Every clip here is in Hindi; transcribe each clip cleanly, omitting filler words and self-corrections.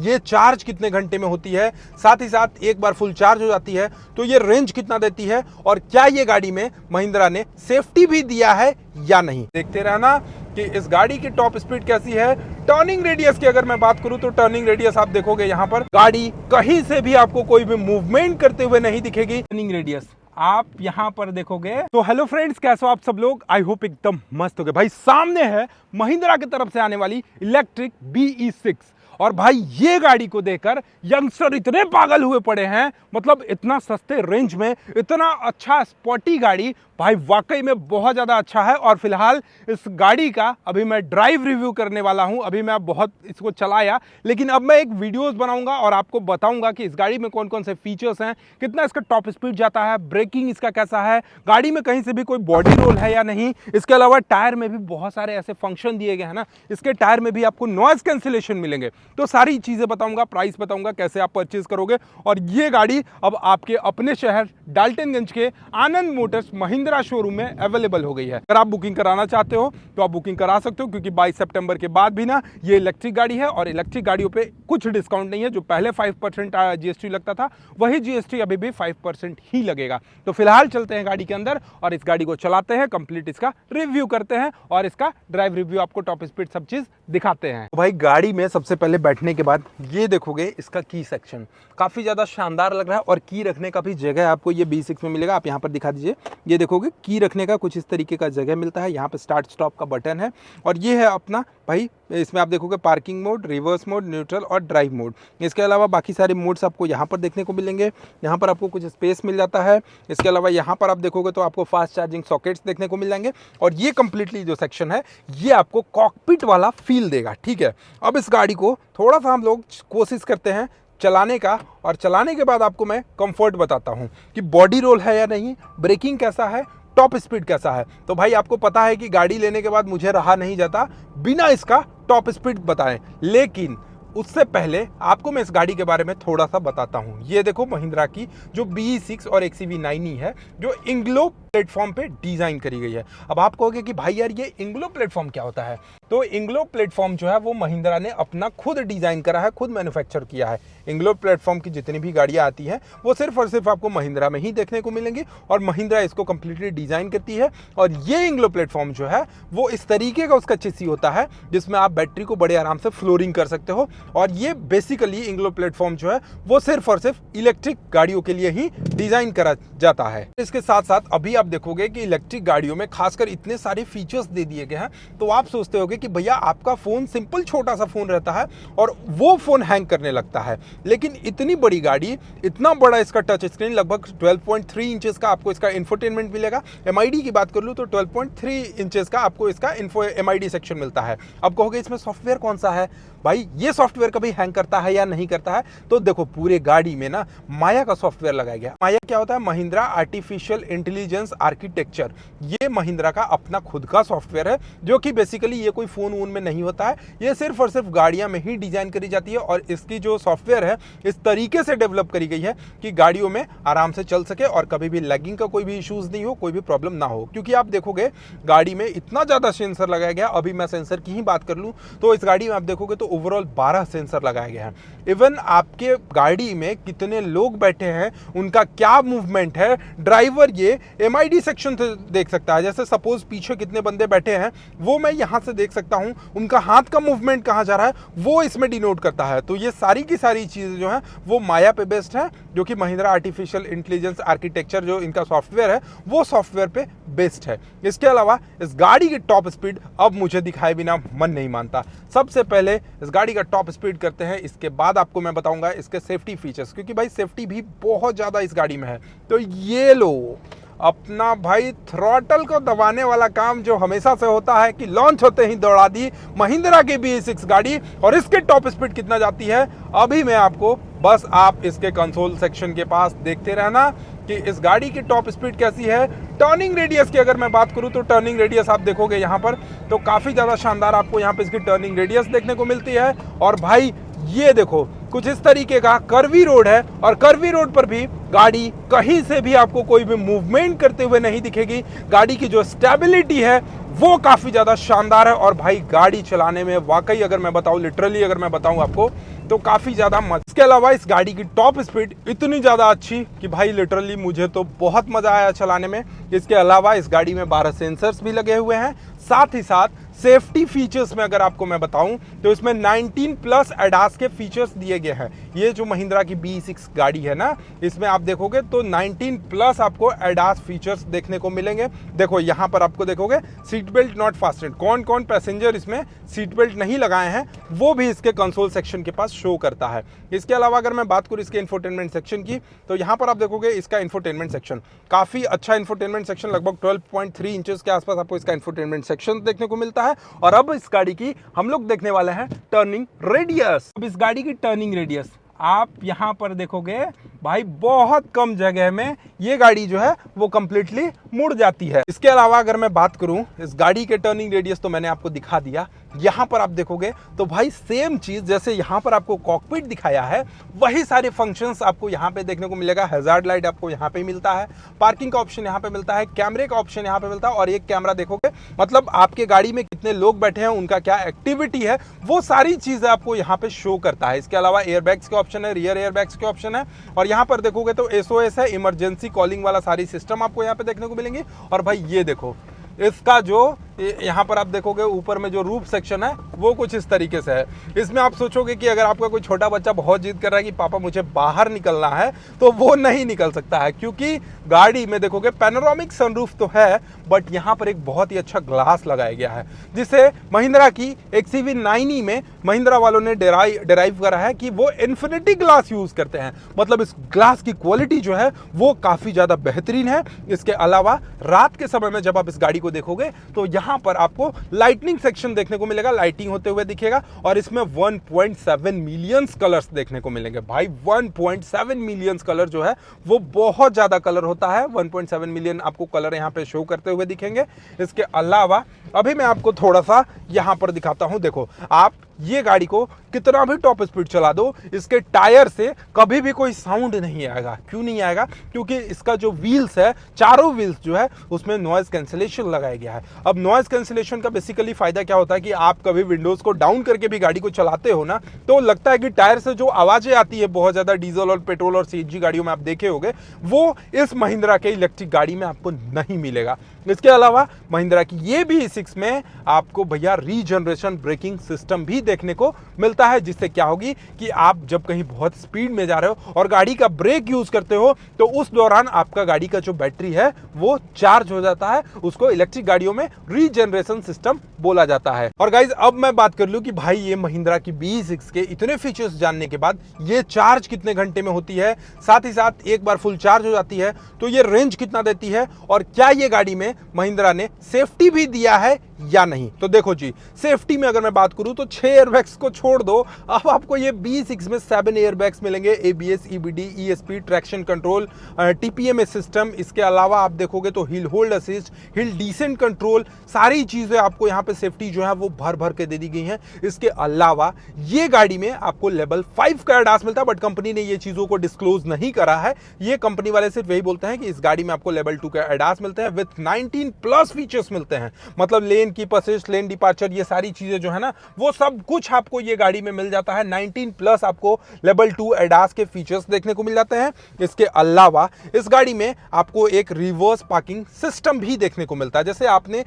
ये चार्ज कितने घंटे में होती है, साथ ही साथ एक बार फुल चार्ज हो जाती है तो ये रेंज कितना देती है, और क्या ये गाड़ी में महिंद्रा ने सेफ्टी भी दिया है या नहीं। देखते रहना कि इस गाड़ी की टॉप स्पीड कैसी है। टर्निंग रेडियस की अगर मैं बात करूं तो टर्निंग रेडियस आप देखोगे यहाँ पर गाड़ी कहीं से भी आपको कोई भी मूवमेंट करते हुए नहीं दिखेगी। टर्निंग रेडियस आप यहां पर देखोगे तो हेलो फ्रेंड्स, कैसे हो आप सब लोग। आई होप एकदम मस्त हो गए। भाई सामने है महिंद्रा की तरफ से आने वाली इलेक्ट्रिक BE6 और भाई ये गाड़ी को देखकर यंगस्टर इतने पागल हुए पड़े हैं। मतलब इतना सस्ते रेंज में इतना अच्छा स्पोर्टी गाड़ी भाई वाकई में बहुत ज़्यादा अच्छा है। और फिलहाल इस गाड़ी का अभी मैं ड्राइव रिव्यू करने वाला हूं। अभी मैं बहुत इसको चलाया, लेकिन अब मैं एक वीडियोस बनाऊंगा और आपको बताऊंगा कि इस गाड़ी में कौन कौन से फीचर्स हैं, कितना इसका टॉप स्पीड जाता है, ब्रेकिंग इसका कैसा है, गाड़ी में कहीं से भी कोई बॉडी रोल है या नहीं। इसके अलावा टायर में भी बहुत सारे ऐसे फंक्शन दिए गए हैं ना, इसके टायर में भी आपको नॉइज कैंसिलेशन मिलेंगे। तो सारी चीज़ें बताऊंगा, प्राइस बताऊंगा, कैसे आप परचेज करोगे। और ये गाड़ी अब आपके अपने शहर डाल्टनगंज के आनंद मोटर्स महिंद्रा शोरूम में अवेलेबल हो गई है। अगर आप बुकिंग कराना चाहते हो तो आप बुकिंग करा सकते हो, क्योंकि 22 सितंबर के बाद भी ना ये इलेक्ट्रिक गाड़ी है और इलेक्ट्रिक गाड़ियों पे कुछ डिस्काउंट नहीं है। जो पहले 5% GST लगता था वही GST अभी भी 5% ही लगेगा। तो फिलहाल चलते हैं गाड़ी के अंदर और इस गाड़ी को चलाते हैं, कंप्लीट इसका रिव्यू करते हैं और इसका ड्राइव रिव्यू आपको टॉप स्पीड सब चीज दिखाते हैं। तो भाई गाड़ी में सबसे पहले बैठने के बाद ये देखोगे इसका की सेक्शन काफी ज्यादा शानदार लग रहा है और की रखने का भी जगह आपको ये B6 में मिलेगा। आप यहाँ पर दिखा दीजिए, ये देखोगे की रखने का कुछ इस तरीके का जगह मिलता है। यहाँ पे स्टार्ट स्टॉप का बटन है और ये है अपना भाई, इसमें आप देखोगे parking mode, reverse mode, neutral और ड्राइव मोड। इसके अलावा बाकी सारे मोड्स आपको यहाँ पर देखने को मिलेंगे। यहाँ पर आपको कुछ स्पेस मिल जाता है। इसके अलावा यहाँ पर आप देखोगे तो आपको फास्ट चार्जिंग सॉकेट्स देखने को मिल जाएंगे और ये कंप्लीटली जो सेक्शन है ये आपको कॉकपिट वाला फील देगा। ठीक है, अब इस गाड़ी को थोड़ा सा हम लोग कोशिश करते हैं चलाने का और चलाने के बाद आपको मैं कंफर्ट बताता हूं कि बॉडी रोल है या नहीं, ब्रेकिंग कैसा है, टॉप स्पीड कैसा है। तो भाई आपको पता है कि गाड़ी लेने के बाद मुझे रहा नहीं जाता बिना इसका टॉप स्पीड बताएं, लेकिन उससे पहले आपको मैं इस गाड़ी के बारे में थोड़ा सा बताता हूं। ये देखो महिंद्रा की जो BE6 और XEV9 है जो इंग्लो प्लेटफॉर्म पे डिजाइन करी गई है। अब आप कहोगे कि भाई यार ये इंग्लो प्लेटफॉर्म क्या होता है। तो इंग्लो प्लेटफॉर्म जो है वो महिंद्रा ने अपना खुद डिजाइन करा है, खुद मैन्युफैक्चर किया है। इंग्लो प्लेटफॉर्म की जितनी भी गाड़ियां आती हैं वो सिर्फ और सिर्फ आपको महिंद्रा में ही देखने को मिलेंगी और महिंद्रा इसको कंप्लीटली डिजाइन करती है। और ये इंग्लो प्लेटफॉर्म जो है वो इस तरीके का उसका चेसी होता है जिसमें आप बैटरी को बड़े आराम से फ्लोरिंग कर सकते हो। और ये बेसिकली इंग्लो प्लेटफॉर्म जो है वो सिर्फ और सिर्फ इलेक्ट्रिक गाड़ियों के लिए ही डिजाइन करा जाता है। इसके साथ साथ अभी आप देखोगे कि इलेक्ट्रिक गाड़ियों में खासकर इतने सारे फीचर्स दे दिए गए हैं। तो आप सोचते होगे कि भैया आपका फोन सिंपल छोटा सा फोन रहता है और वो फोन हैंग करने लगता है, लेकिन इतनी बड़ी गाड़ी, इतना बड़ा इसका टच स्क्रीन, लगभग 12.3 इंचेस का आपको इसका इंफोटेनमेंट मिलेगा। MID की बात कर लूं तो 12.3 इंचेस का आपको इसका MID सेक्शन मिलता है। अब कहोगे इसमें सॉफ्टवेयर कौन सा है, भाई ये सॉफ्टवेयर कभी हैंग करता है या नहीं करता है। तो देखो पूरे गाड़ी में ना माया का सॉफ्टवेयर लगाया गया। माया क्या होता है, महिंद्रा आर्टिफिशियल इंटेलिजेंस आर्किटेक्चर। ये महिंद्रा का अपना खुद का सॉफ्टवेयर है जो कि बेसिकली ये कोई फोन वोन में नहीं होता है, ये सिर्फ और सिर्फ गाड़ियां में ही डिजाइन करी जाती है। और इसकी जो सॉफ्टवेयर है इस तरीके से डेवलप करी गई है कि गाड़ियों में आराम से चल सके और कभी भी लैगिंग का कोई भी इश्यूज नहीं हो, कोई भी प्रॉब्लम ना हो। क्योंकि आप देखोगे गाड़ी में इतना ज्यादा सेंसर लगाया गया। अभी मैं सेंसर की ही बात कर लूं तो इस गाड़ी में आप देखोगे तो ओवरऑल 12 सेंसर लगाया गया है। इवन आपके गाड़ी में कितने लोग बैठे हैं, उनका क्या मूवमेंट है, ड्राइवर ये MID सेक्शन से देख सकता है। जैसे सपोज पीछे कितने बंदे बैठे हैं वो मैं यहां से देख सकता हूं, उनका हाथ का मूवमेंट कहां जा रहा है वो इसमें डिनोट करता है। तो ये सारी की सारी चीजें जो है वो माया पे बेस्ड है, जो कि महिंद्रा आर्टिफिशियल इंटेलिजेंस आर्किटेक्चर जो इनका सॉफ्टवेयर है वो सॉफ्टवेयर पे बेस्ड है। इसके अलावा इस गाड़ी की टॉप स्पीड अब मुझे दिखाए बिना मन नहीं मानता। सबसे पहले इस गाड़ी का टॉप स्पीड करते हैं, इसके बाद आपको मैं बताऊंगा इसके सेफ्टी फीचर्स, क्योंकि भाई सेफ्टी भी बहुत ज्यादा इस गाड़ी में है। तो ये लो अपना भाई थ्रॉटल को दबाने वाला काम जो हमेशा से होता है कि लॉन्च होते ही दौड़ा दी महिंद्रा की BE6 गाड़ी। और इसके टॉप स्पीड कितना जाती है अभी मैं आपको, बस आप इसके कंसोल सेक्शन के पास देखते रहना कि इस गाड़ी की टॉप स्पीड कैसी है। टर्निंग रेडियस की अगर मैं बात करूं तो टर्निंग रेडियस आप देखोगे यहाँ पर तो काफी ज्यादा शानदार आपको यहाँ पे इसकी टर्निंग रेडियस देखने को मिलती है। और भाई ये देखो कुछ इस तरीके का कर्वी रोड है और कर्वी रोड पर भी गाड़ी कहीं से भी आपको कोई भी मूवमेंट करते हुए नहीं दिखेगी। गाड़ी की जो स्टेबिलिटी है वो काफी ज्यादा शानदार है। और भाई गाड़ी चलाने में वाकई अगर मैं बताऊं, लिटरली अगर मैं बताऊं आपको, तो काफ़ी ज़्यादा मजा। इसके अलावा इस गाड़ी की टॉप स्पीड इतनी ज़्यादा अच्छी कि भाई लिटरली मुझे तो बहुत मज़ा आया चलाने में। इसके अलावा इस गाड़ी में 12 सेंसर्स भी लगे हुए हैं। साथ ही साथ सेफ्टी फीचर्स में अगर आपको मैं बताऊं तो इसमें 19 प्लस एडास के फीचर्स दिए गए हैं। ये जो महिंद्रा की B6 गाड़ी है ना, इसमें आप देखोगे तो 19 प्लस आपको एडास फीचर्स देखने को मिलेंगे। देखो यहाँ पर आपको देखोगे सीट बेल्ट नॉट फास्टेड, कौन कौन पैसेंजर इसमें सीट बेल्ट नहीं लगाए हैं वो भी इसके कंसोल सेक्शन के पास शो करता है। इसके अलावा अगर मैं बात करूँ इसके इंफोटेनमेंट सेक्शन की, तो यहाँ पर आप देखोगे इसका इंफोटेनमेंट सेक्शन काफ़ी अच्छा इंफोटेनमेंट सेक्शन, लगभग 12.3 इंचेस के आसपास आपको इसका इंफोटेनमेंट सेक्शन देखने को मिलता है। और अब इस गाड़ी की हम लोग देखने वाले हैं टर्निंग रेडियस। अब इस गाड़ी की टर्निंग रेडियस आप यहां पर देखोगे भाई बहुत कम जगह में ये गाड़ी जो है वो कंप्लीटली मुड़ जाती है। इसके अलावा अगर मैं बात करूं इस गाड़ी के टर्निंग रेडियस तो मैंने आपको दिखा दिया। यहां पर आप देखोगे तो भाई सेम चीज जैसे यहां पर आपको कॉकपिट दिखाया है वही सारे फंक्शंस आपको यहां पे देखने को मिलेगा। हैजार्ड लाइट आपको यहां पे मिलता है, पार्किंग का ऑप्शन यहां पे मिलता है, कैमरे का ऑप्शन यहां पे मिलता है और एक कैमरा देखोगे मतलब आपके गाड़ी में कितने लोग बैठे हैं, उनका क्या एक्टिविटी है, वो सारी चीजें आपको यहां पे शो करता है। इसके अलावा एयरबैग्स के ऑप्शन है, रियर एयरबैग्स के ऑप्शन है और यहां पर देखोगे तो SOS है, इमरजेंसी कॉलिंग वाला सारी सिस्टम आपको यहां पे देखने को मिलेंगे। और भाई ये देखो इसका जो यहाँ पर आप देखोगे ऊपर में जो रूफ सेक्शन है वो कुछ इस तरीके से है। इसमें आप सोचोगे कि अगर आपका कोई छोटा बच्चा बहुत जिद कर रहा है कि पापा मुझे बाहर निकलना है तो वो नहीं निकल सकता है, क्योंकि गाड़ी में देखोगे पैनोरामिक सनरूफ तो है बट यहाँ पर एक बहुत ही अच्छा ग्लास लगाया गया है जिसे महिंद्रा की XCV9e में महिंद्रा वालों ने डेराइव करा है कि वो इन्फिनिटी ग्लास यूज करते हैं। मतलब इस ग्लास की क्वालिटी जो है वो काफी ज्यादा बेहतरीन है। इसके अलावा रात के समय में जब आप इस गाड़ी को देखोगे तो यहाँ पर आपको लाइटनिंग सेक्शन देखने को मिलेगा, लाइटिंग होते हुए दिखेगा और इसमें 1.7 मिलियन कलर्स देखने को मिलेंगे। भाई 1.7 मिलियन कलर जो है वो बहुत ज्यादा कलर होता है। 1.7 मिलियन आपको कलर यहां पे शो करते हुए दिखेंगे। इसके अलावा अभी मैं आपको थोड़ा सा यहां पर दिखाता हूं। देखो आप ये गाड़ी को कितना भी टॉप स्पीड चला दो इसके टायर से कभी भी कोई साउंड नहीं आएगा। क्यों नहीं आएगा? क्योंकि इसका जो व्हील्स है, चारों व्हील्स जो है उसमें नॉइज कैंसिलेशन लगाया गया है। अब नॉइज कैंसिलेशन का बेसिकली फायदा क्या होता है कि आप कभी विंडोज को डाउन करके भी गाड़ी को चलाते हो ना तो लगता है कि टायर से जो आवाजें आती है बहुत ज्यादा डीजल और पेट्रोल और CNG गाड़ियों में आप देखे होंगे वो इस महिंद्रा के इलेक्ट्रिक गाड़ी में आपको नहीं मिलेगा। इसके अलावा महिंद्रा की ये B6 में आपको भैया रीजनरेशन ब्रेकिंग सिस्टम भी देखने को मिलता है, जिससे क्या होगी कि आप जब कहीं बहुत स्पीड में जा रहे हो और गाड़ी का ब्रेक यूज करते हो तो उस दौरान आपका गाड़ी का जो बैटरी है वो चार्ज हो जाता है। उसको इलेक्ट्रिक गाड़ियों में रीजनरेशन सिस्टम बोला जाता है। और गाइज अब मैं बात कर लूं कि भाई ये महिंद्रा की B6 के इतने फीचर्स जानने के बाद ये चार्ज कितने घंटे में होती है, साथ ही साथ एक बार फुल चार्ज हो जाती है तो ये रेंज कितना देती है और क्या ये गाड़ी में महिंद्रा ने सेफ्टी भी दिया है या नहीं। तो देखो जी, सेफ्टी में अगर मैं बात करूं तो 6 एयरबैग्स को छोड़ दो, अब आपको ये B6 में 7 एयरबैग्स मिलेंगे। ABS, EBD, ESP, traction control, TPMS system. इसके अलावा आप देखोगे तो hill hold assist, hill descent control, सारी चीजें आपको यहाँ पे सेफ्टी जो है वो भर भर के दे दी गई हैं। इसके अलावा ये गाड़ी में आपको लेवल 5 का एडास मिलता है बट कंपनी ने ये चीजों को डिस्क्लोज नहीं करा है। ये कंपनी वाले सिर्फ वही बोलते हैं कि इस गाड़ी में आपको लेवल 2 का एडास मिलते हैं विद 19 प्लस फीचर्स मिलते हैं। मतलब लेन की असिस्ट, लेन डिपार्चर, ये सारी चीजें जो है ना वो सब कुछ आपको ये गाड़ी में मिल जाता है। 19 प्लस आपको लेवल 2 एडास के फीचर्स देखने को मिल जाते हैं। इसके अलावा इस गाड़ी में आपको एक रिवर्स पार्किंग सिस्टम भी देखने को मिलता है। जैसे आपने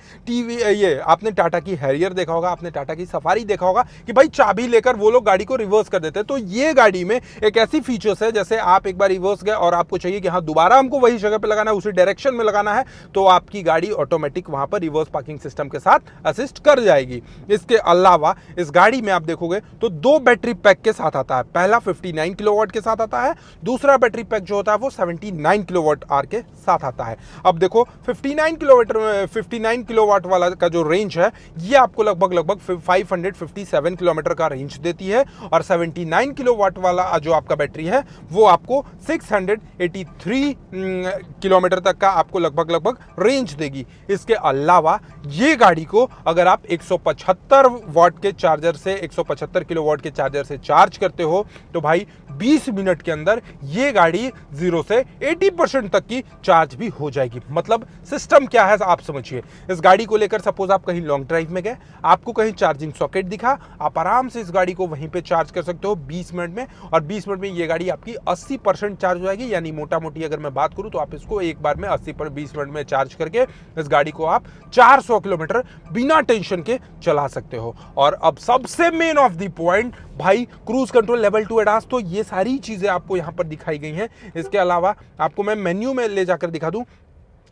आपने टाटा की हैरियर देखा होगा, आपने टाटा की सफारी देखा होगा कि भाई चाबी लेकर वो लोग गाड़ी को रिवर्स कर देते हैं। तो ये गाड़ी में एक ऐसी फीचर्स है जैसे आप एक बार रिवर्स गए और आपको चाहिए कि हाँ दोबारा हमको वही जगह पे लगाना है, उसी डायरेक्शन में लगाना है, तो आपकी गाड़ी ऑटोमेटिक वहां पर रिवर्स पार्किंग सिस्टम के साथ असिस्ट कर जाएगी। इसके अलावा इस गाड़ी में आप देखोगे तो 2 बैटरी पैक के साथ आता है। पहला 59 किलोवाट के साथ आता है, दूसरा बैटरी पैक जो होता है वो 79 किलोवाट आवर के साथ आता है। अब देखो 59 किलोवाट वाला का जो रेंज है ये आपको लगभग 557 किलोमीटर का रेंज देती है और 79 किलोवाट वाला जो आपका बैटरी है वो आपको 683 किलोमीटर तक का आपको लगभग रेंज देगी। इसके अलावा ये गाड़ी गाड़ी को अगर आप 175 वॉट के चार्जर से 175 किलोवाट के चार्जर से चार्ज करते हो तो भाई 20 मिनट के अंदर ये गाड़ी 0 से 80% तक की चार्ज भी हो जाएगी। मतलब सिस्टम क्या है आप समझिए। इस गाड़ी को लेकर सपोज आप कहीं लॉन्ग ड्राइव में गए, आपको कहीं चार्जिंग सॉकेट दिखा, आप आराम से इस गाड़ी को वहीं पे चार्ज कर सकते हो 20 मिनट में, और 20 मिनट में ये गाड़ी आपकी 80% चार्ज हो जाएगी। यानी मोटा मोटी अगर मैं बात करूं तो आप इसको एक बार में 20 मिनट में चार्ज करके इस गाड़ी को आप 400 किलोमीटर बिना टेंशन के चला सकते हो। और अब सबसे मेन ऑफ द पॉइंट भाई, क्रूज कंट्रोल लेवल 2 एडास, तो ये सारी चीजें आपको यहां पर दिखाई गई हैं। इसके अलावा आपको मैं मेन्यू में ले जाकर दिखा दूं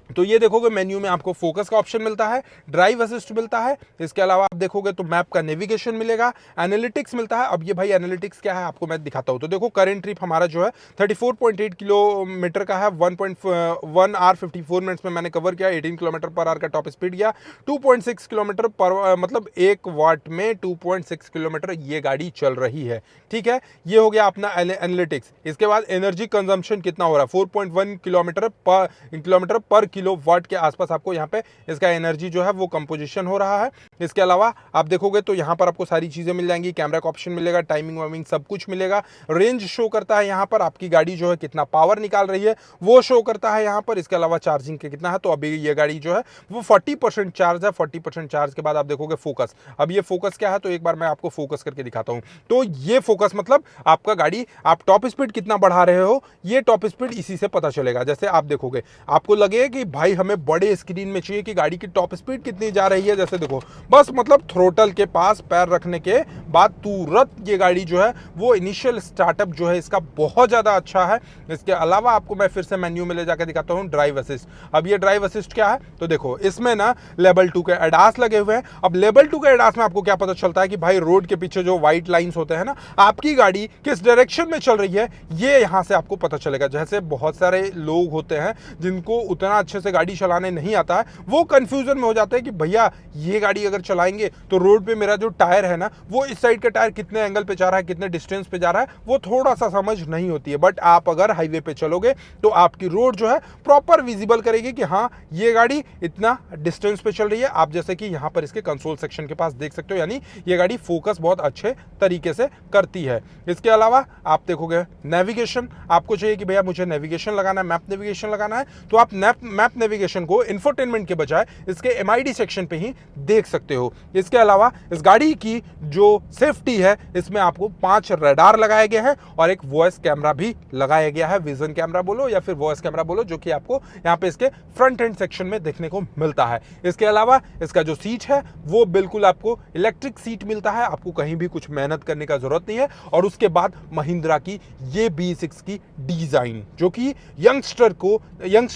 तो ये देखोगे मेन्यू में आपको फोकस का ऑप्शन मिलता है, ड्राइव असिस्ट मिलता है, इसके अलावा आप देखोगे तो मैप का नेविगेशन मिलेगा, एनालिटिक्स मिलता है। अब ये भाई एनालिटिक्स क्या है आपको मैं दिखाता हूं। तो देखो करंट ट्रिप हमारा जो है 34.8 किलोमीटर का है, 1 आवर 54 मिनट्स में मैंने कवर किया, 18 किलोमीटर पर आवर का टॉप स्पीड गया, 2.6 किलोमीटर पर मतलब 1 वाट में 2.6 किलोमीटर ये गाड़ी चल रही है। ठीक है, ये हो गया अपना एनालिटिक्स। इसके बाद एनर्जी कंजम्पशन कितना हो रहा है, 4.1 किलोमीटर पर किलो वाट के आसपास आपको यहाँ पे इसका एनर्जी जो है वो कंपोजिशन हो रहा है। इसके अलावा आप देखोगे तो यहाँ पर आपको सारी चीजें मिल जाएंगी, कैमरा का ऑप्शन मिलेगा, टाइमिंग वाइमिंग सब कुछ मिलेगा, रेंज शो करता है यहाँ पर, आपकी गाड़ी जो है कितना पावर निकाल रही है वो शो करता है यहाँ पर। इसके अलावा चार्जिंग के कितना है, तो अभी ये गाड़ी जो है वो 40% चार्ज है। 40% चार्ज के बाद आप देखोगे फोकस। अब ये फोकस क्या है तो एक बार मैं आपको फोकस करके दिखाता हूँ। तो ये फोकस मतलब आपका गाड़ी, आप टॉप स्पीड कितना बढ़ा रहे हो, ये टॉप स्पीड इसी से पता चलेगा। जैसे आप देखोगे आपको लगेगा कि भाई हमें बड़े स्क्रीन में चाहिए कि गाड़ी की टॉप स्पीड कितनी जा रही है। जैसे देखो बस मतलब थ्रोटल के पास पैर रखने के बाद तुरंत ये गाड़ी जो है वो इनिशियल स्टार्टअप जो है इसका बहुत ज्यादा अच्छा है। इसके अलावा आपको मैं फिर से मेन्यू में ले जाकर दिखाता हूँ ड्राइव असिस्ट। अब ये ड्राइव असिस्ट क्या है तो देखो इसमें ना लेवल 2 के एडास लगे हुए हैं। अब लेवल 2 के एडास में आपको क्या पता चलता है कि भाई रोड के पीछे जो व्हाइट लाइंस होते हैं ना, आपकी गाड़ी किस डायरेक्शन में चल रही है ये यहां से आपको पता चलेगा। जैसे बहुत सारे लोग होते हैं जिनको उतना अच्छे से गाड़ी चलाने नहीं आता है, वो कंफ्यूजन में हो जाते हैं कि भैया ये गाड़ी अगर चलाएंगे तो रोड पे मेरा जो टायर है ना वो इस साइड का टायर कितने एंगल पे जा रहा है, कितने डिस्टेंस पे जा रहा है, वो थोड़ा सा समझ नहीं होती है। बट आप अगर हाईवे पे चलोगे तो आपकी रोड जो है प्रॉपर विजिबल करेगी कि हाँ ये गाड़ी इतना डिस्टेंस पे चल रही है। आप जैसे कि यहाँ पर इसके कंसोल सेक्शन के पास देख सकते हो, यानी ये गाड़ी फोकस बहुत अच्छे तरीके से करती है। इसके अलावा आप देखोगे नेविगेशन, आपको चाहिए कि भैया मुझे नेविगेशन लगाना है, मैप नेविगेशन लगाना है, तो आप मैप नेविगेशन को इंफोटेनमेंट के बजाय इसके MID सेक्शन पे ही देख सकते हो। इसके अलावा इस गाड़ी की जो सेफ्टी है इसमें आपको 5 रडार लगाए गए हैं और एक वॉइस कैमरा भी लगाया गया है, विजन कैमरा बोलो या फिर वॉइस कैमरा बोलो, जो कि आपको यहाँ पे इसके फ्रंट एंड सेक्शन में देखने को मिलता है। इसके अलावा इसका जो सीट है वो बिल्कुल आपको इलेक्ट्रिक सीट मिलता है, आपको कहीं भी कुछ मेहनत करने का जरूरत नहीं है। और उसके बाद महिंद्रा की ये B6 की डिजाइन जो कि यंगस्टर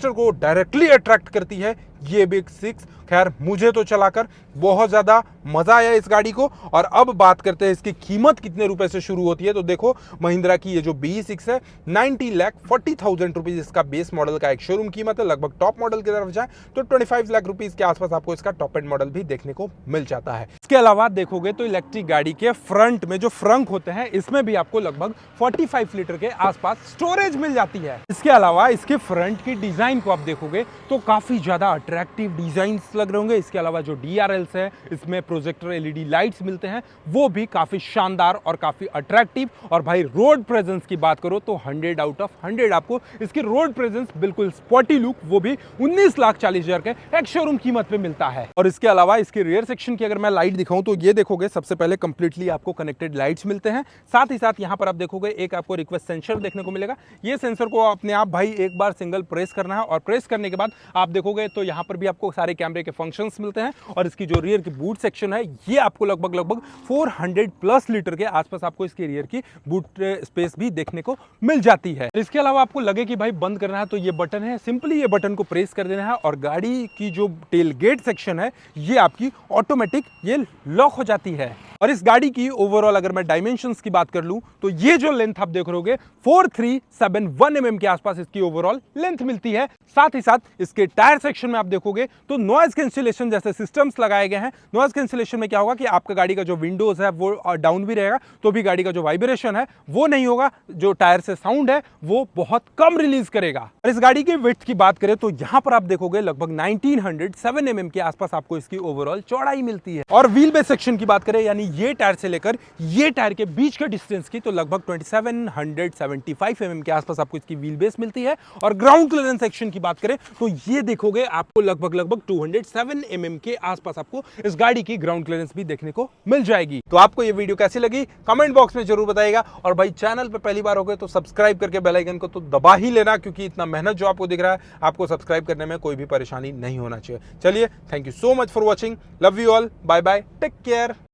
को डायरेक्टली अट्रैक्ट करती है। ये B6 खैर मुझे तो चलाकर बहुत ज्यादा मजा आया इस गाड़ी को। और अब बात करते हैं इसकी कीमत कितने रुपए से शुरू होती है। तो देखो महिंद्रा की ये जो B6 है 90,40,000 रुपीज इसका बेस मॉडल का एक शोरूम कीमत है। लगभग टॉप मॉडल की तरफ जाए तो 25 लाख रुपीज के आसपास आपको इसका टॉप एंड मॉडल भी देखने को मिल जाता है। इसके अलावा देखोगे तो इलेक्ट्रिक गाड़ी के फ्रंट में जो फ्रंक होते हैं इसमें भी आपको लगभग 45 लीटर के आसपास स्टोरेज मिल जाती है। इसके अलावा इसके फ्रंट की डिजाइन को आप देखोगे तो काफी ज्यादा अट्रैक्टिव डिजाइन लग रहे होंगे। इसके अलावा जो DRLs है इसमें प्रोजेक्टर LED लाइट्स मिलते हैं, वो भी काफी शानदार और काफी अट्रैक्टिव। और भाई रोड प्रेजेंस की बात करो तो 100 आउट ऑफ 100 आपको इसकी रोड प्रेजेंस बिल्कुल स्पॉटी लुक, वो भी 19,40,000 के एक शोरूम कीमत पे मिलता है। और इसके अलावा इसके रियर सेक्शन की अगर मैं लाइट दिखाऊं तो ये देखोगे सबसे पहले कंप्लीटली आपको कनेक्टेड लाइट्स मिलते हैं। साथ ही साथ यहाँ पर आप देखोगे एक आपको रिक्वेस्ट सेंसर देखने को मिलेगा। ये सेंसर को अपने आप भाई एक बार सिंगल प्रेस करना है और प्रेस करने के बाद आप देखोगे तो यहाँ पर भी आपको सारे कैमरे के फंक्शंस मिलते हैं। और इसकी जो रियर की बूट सेक्शन है ये आपको लगभग 400 प्लस लीटर के आसपास आपको इसके रियर की बूट स्पेस भी देखने को मिल जाती है। इसके अलावा आपको लगे कि भाई बंद करना है तो ये बटन है, सिंपली ये बटन को प्रेस कर देना है और गाड़ी की जो टेल गेट सेक्शन है ये आपकी ऑटोमेटिक ये लॉक हो जाती है। और इस गाड़ी की ओवरऑल अगर मैं डायमेंशंस की बात कर लूं तो ये जो लेंथ आप देख रहे हो 4371 mm के आसपास इसकी ओवरऑल लेंथ मिलती है। साथ ही साथ इसके टायर सेक्शन में आप आप देखोगे तो नॉइज कैंसिलेशन जैसे सिस्टम्स लगाए गए हैं। नॉइज कैंसिलेशन में क्या होगा कि आपका गाड़ी का जो विंडोज है वो डाउन भी रहेगा, तो भी गाड़ी का जो वाइब्रेशन है वो नहीं होगा, जो टायर से साउंड है वो बहुत कम रिलीज करेगा। और इस गाड़ी की विड्थ की बात करें तो यहां पर आप देखोगे लगभग 1907 mm के आसपास आपको इसकी ओवरऑल चौड़ाई मिलती है। और व्हील बेस सेक्शन की बात करें यानी ये टायर से लेकर ये टायर के बीच के डिस्टेंस की, तो लगभग 2775 mm के आसपास आपको इसकी व्हील बेस मिलती है। और ग्राउंड क्लियरेंस सेक्शन की बात करें तो ये देखोगे आपको लगभग 207 mm के आसपास आपको इस गाड़ी की ग्राउंड क्लियरेंस भी देखने को मिल जाएगी। तो आपको ये वीडियो कैसी लगी कमेंट बॉक्स में जरूर बताइएगा। और भाई चैनल पे पहली बार हो गए तो सब्सक्राइब करके बेल आइकन को तो दबा ही लेना, क्योंकि इतना मेहनत जो आपको दिख रहा है, आपको सब्सक्राइब करने में कोई भी परेशानी नहीं होना चाहिए। चलिए, thank you so much for watching, love you all, bye bye, take care.